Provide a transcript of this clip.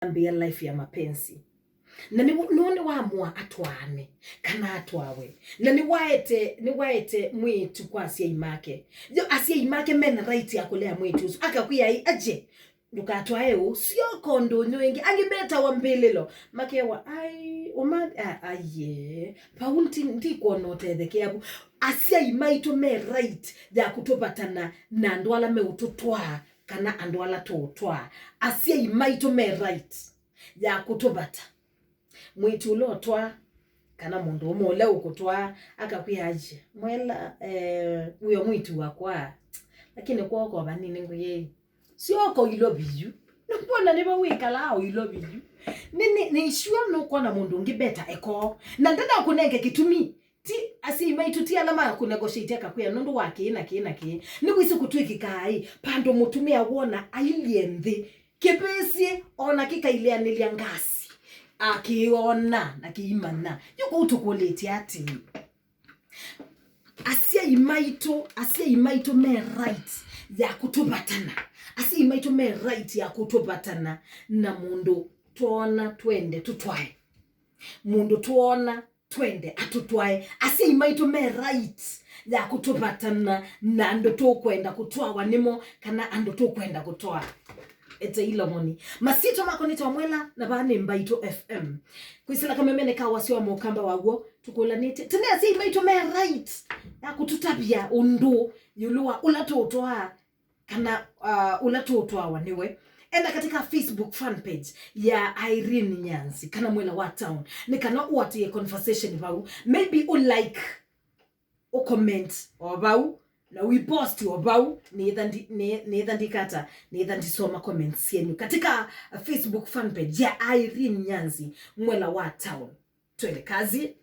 ambia life ya mapenzi na nione waamua atwaane kana atwawe na niwaete mwitu kwa asiaimake asiaimake mena right ya kulea mwitu akakuya aje ndukatwae usio kondo nyengi angibeta wambelelo makewa ai uma aye paunti ndiko notetheke abu asiaimaito me right ya kutopatana na ndwala me ututwa kana andwala totwa asiaimaito me right ya kutobata mwitu lotwa kana munduume ole ukutwa akakuyaje Mwella uyo mwitu wakwa lakini kwako banini ngoye sio ko ilobiyu nokubona niba wikala o ilobiyu ni sure no kona mundu ngibeta eko na ndada kunenge kitumi ti asiimaitu ti alama ku negotiate akakuya nundu wake na ki ni wisi kutwiki kai pando mutumia wona ailienthi kipesi ona kikailea niliangasi akiona na kiimana yuko utukoleti ati asiaimaito me right ya kutobatana asiaimaito me right ya kutobatana na mundu tuona twende tutwae mundu tuona twende atutwae asiaimaito me right ya kutobatana na ando tokwenda kutwawa nimo kana ando tokwenda kutwa ete ilo moni masito makonita Mwella na bane mbaito FM kwisela kama mene kawa sio mukamba wago tukolanite tene asiaimaito me right ya kututabia undu yulua ulatotwa kana ulatotwa waniwe enda katika Facebook fan page ya Irene Nyanzi kana Mwella wa town ni kana uatie conversation bau maybe u like u comment obau na we post obau ni ndikata ni ndisoma comments yenu katika Facebook fan page ya Irene Nyanzi Mwella wa town twende kazi.